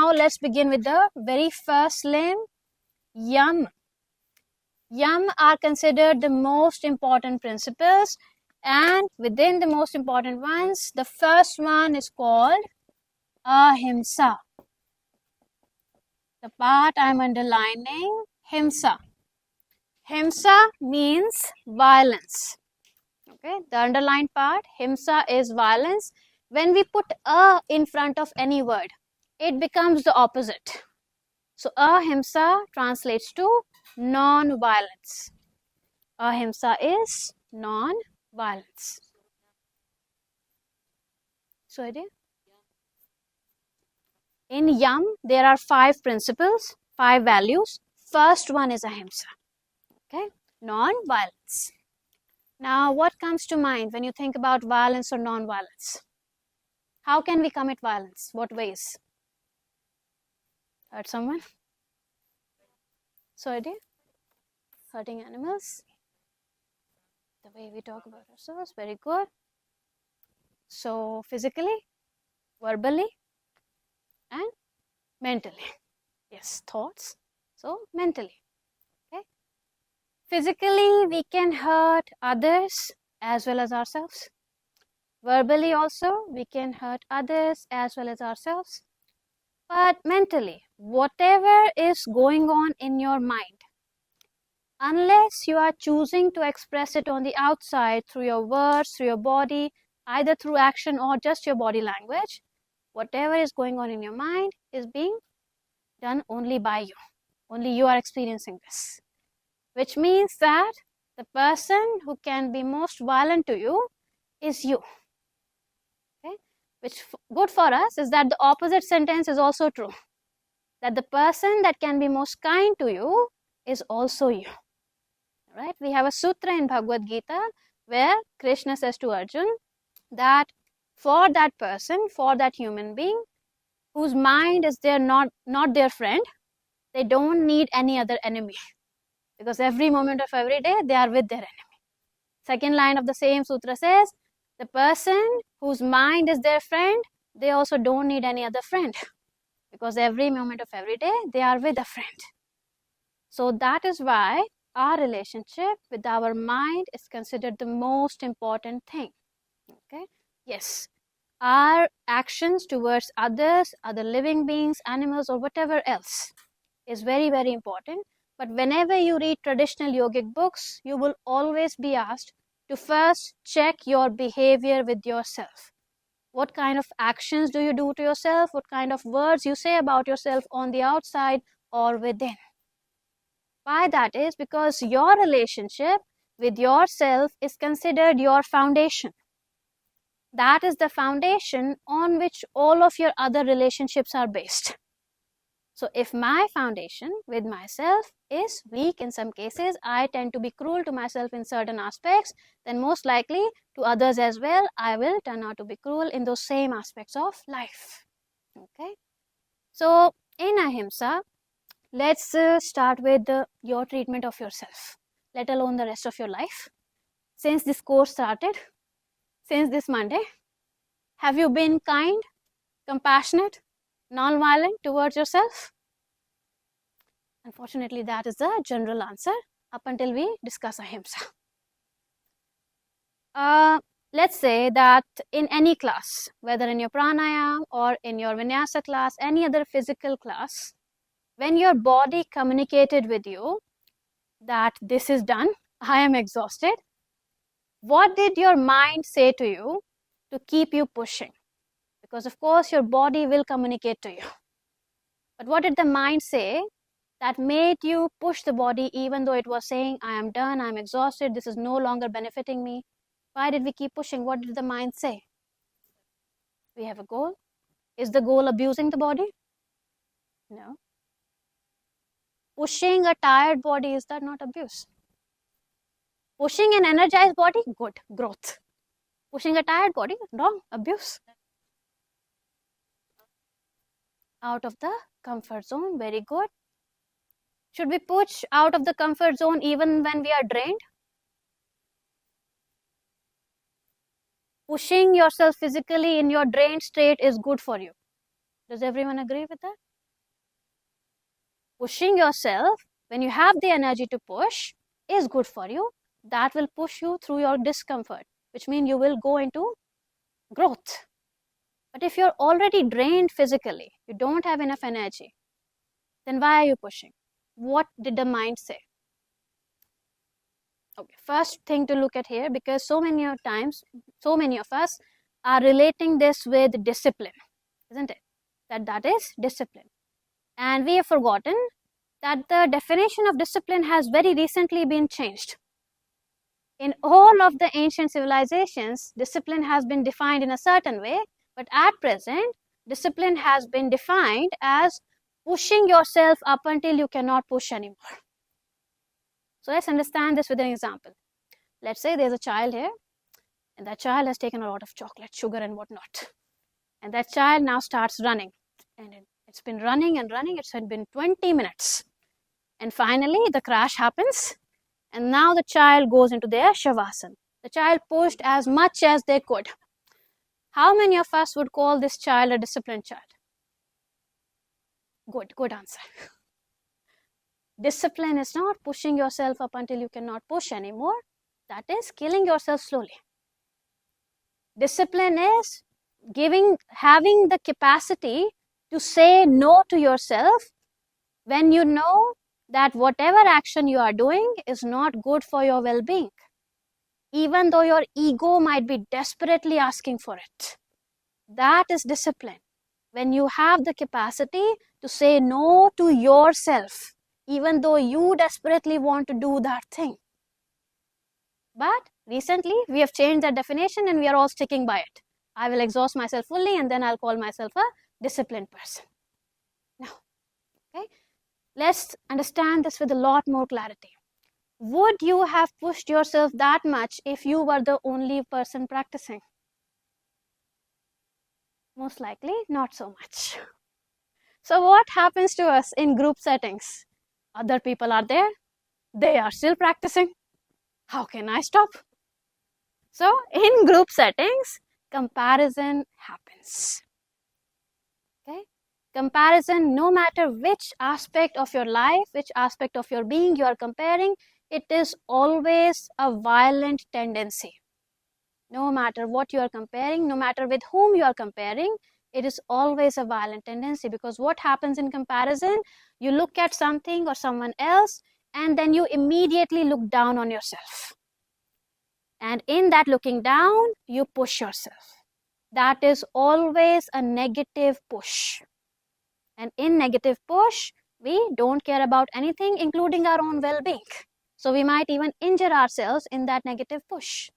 Now let's begin with the very first limb, yam. Yam are considered the most important principles, and within the most important ones, the first one is called Ahimsa. The part I am underlining, Himsa. Himsa means violence. Okay, the underlined part, Himsa is violence. When we put a in front of any word, it becomes the opposite. So Ahimsa translates to non-violence. Ahimsa is non-violence. So in Yam, there are 5 principles, 5 values. First one is Ahimsa. Okay, non-violence. Now, what comes to mind when you think about violence or non-violence? How can we commit violence? What ways? Hurt someone? So hurting animals. The way we talk about ourselves, very good. So physically, verbally, and mentally. Yes, thoughts. So mentally. Okay. Physically, we can hurt others as well as ourselves. Verbally also, we can hurt others as well as ourselves. But mentally, whatever is going on in your mind, unless you are choosing to express it on the outside through your words, through your body, either through action or just your body language, whatever is going on in your mind is being done only by you. Only you are experiencing this. Which means that the person who can be most violent to you is you. Okay? Which good for us is that the opposite sentence is also true. That the person that can be most kind to you is also you. Right? We have a sutra in Bhagavad Gita where Krishna says to Arjun that for that person, for that human being whose mind is not their friend, they don't need any other enemy. Because every moment of every day, they are with their enemy. Second line of the same sutra says, the person whose mind is their friend, they also don't need any other friend. Because every moment of every day, they are with a friend. So that is why our relationship with our mind is considered the most important thing. Okay? Yes, our actions towards others, other living beings, animals, or whatever else is very, very important. But whenever you read traditional yogic books, you will always be asked to first check your behavior with yourself. What kind of actions do you do to yourself? What kind of words you say about yourself on the outside or within? Why that is because your relationship with yourself is considered your foundation. That is the foundation on which all of your other relationships are based. So if my foundation with myself is weak in some cases, I tend to be cruel to myself in certain aspects, then most likely to others as well, I will turn out to be cruel in those same aspects of life. Okay. So in Ahimsa, let's start with your treatment of yourself, let alone the rest of your life. Since this course started, since this Monday, have you been kind, compassionate, non-violent towards yourself? Unfortunately, that is the general answer up until we discuss Ahimsa. Let's say that in any class, whether in your pranayam or in your vinyasa class, any other physical class, when your body communicated with you that this is done, I am exhausted, what did your mind say to you to keep you pushing? Because of course your body will communicate to you. But what did the mind say that made you push the body even though it was saying, I am done, I am exhausted, this is no longer benefiting me? Why did we keep pushing? What did the mind say? We have a goal. Is the goal abusing the body? No. Pushing a tired body, is that not abuse? Pushing an energized body, good, growth. Pushing a tired body, wrong, abuse. Out of the comfort zone, very good. Should we push out of the comfort zone even when we are drained? Pushing yourself physically in your drained state is good for you. Does everyone agree with that? Pushing yourself, when you have the energy to push, is good for you. That will push you through your discomfort, which means you will go into growth. But if you're already drained physically, you don't have enough energy, then why are you pushing? What did the mind say? Okay, first thing to look at here, because so many of us are relating this with discipline, isn't it? That is discipline. And we have forgotten that the definition of discipline has very recently been changed. In all of the ancient civilizations, discipline has been defined in a certain way, but at present, discipline has been defined as pushing yourself up until you cannot push anymore. So let's understand this with an example. Let's say there's a child here, and that child has taken a lot of chocolate, sugar, and whatnot. And that child now starts running. And it's been running and running. It's been 20 minutes. And finally, the crash happens. And now the child goes into their shavasana. The child pushed as much as they could. How many of us would call this child a disciplined child? Good answer. Discipline is not pushing yourself up until you cannot push anymore. That is killing yourself slowly. Discipline is having the capacity to say no to yourself when you know that whatever action you are doing is not good for your well-being, even though your ego might be desperately asking for it. That is discipline. When you have the capacity to say no to yourself, even though you desperately want to do that thing. But recently, we have changed that definition and we are all sticking by it. I will exhaust myself fully and then I'll call myself a disciplined person. Now, okay, let's understand this with a lot more clarity. Would you have pushed yourself that much if you were the only person practicing? Most likely, not so much. So what happens to us in group settings? Other people are there. They are still practicing. How can I stop? So in group settings, comparison happens. Okay? Comparison, no matter which aspect of your life, which aspect of your being you are comparing, it is always a violent tendency. No matter what you are comparing, no matter with whom you are comparing, it is always a violent tendency, because what happens in comparison, you look at something or someone else and then you immediately look down on yourself. And in that looking down, you push yourself. That is always a negative push. And in negative push, we don't care about anything, including our own well-being. So we might even injure ourselves in that negative push.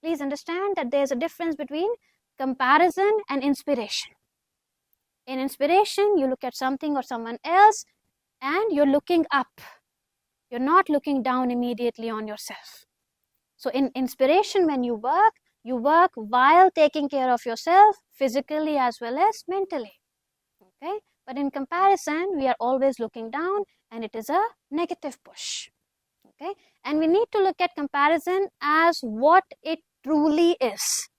Please understand that there's a difference between comparison and inspiration. In inspiration, you look at something or someone else and you're looking up. You're not looking down immediately on yourself. So in inspiration, when you work while taking care of yourself physically as well as mentally. Okay? But in comparison, we are always looking down and it is a negative push. Okay? And we need to look at comparison as what it truly is.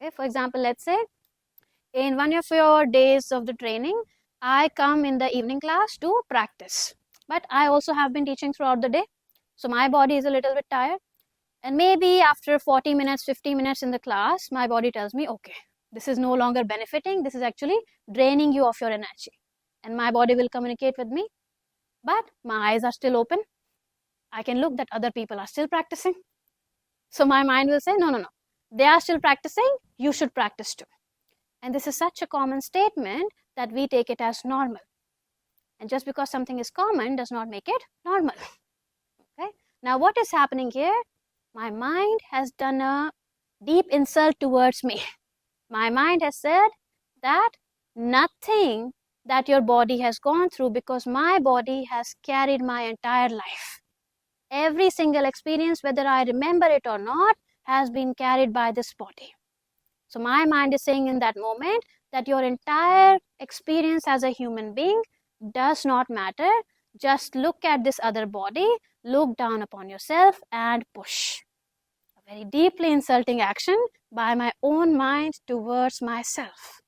Okay? For example, let's say in one of your days of the training, I come in the evening class to practice. But I also have been teaching throughout the day. So my body is a little bit tired. And maybe after 40 minutes, 50 minutes in the class, my body tells me, okay, this is no longer benefiting. This is actually draining you of your energy. And my body will communicate with me. But my eyes are still open. I can look that other people are still practicing. So my mind will say, no. They are still practicing. You should practice too. And this is such a common statement that we take it as normal. And just because something is common does not make it normal. Okay? Now what is happening here? My mind has done a deep insult towards me. My mind has said that nothing that your body has gone through, because my body has carried my entire life. Every single experience, whether I remember it or not, has been carried by this body. So my mind is saying in that moment that your entire experience as a human being does not matter. Just look at this other body, look down upon yourself and push. A very deeply insulting action by my own mind towards myself.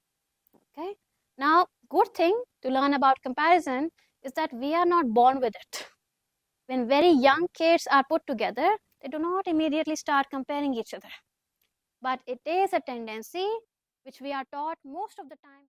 Okay. Now, good thing to learn about comparison is that we are not born with it. When very young kids are put together, they do not immediately start comparing each other. But it is a tendency which we are taught most of the time.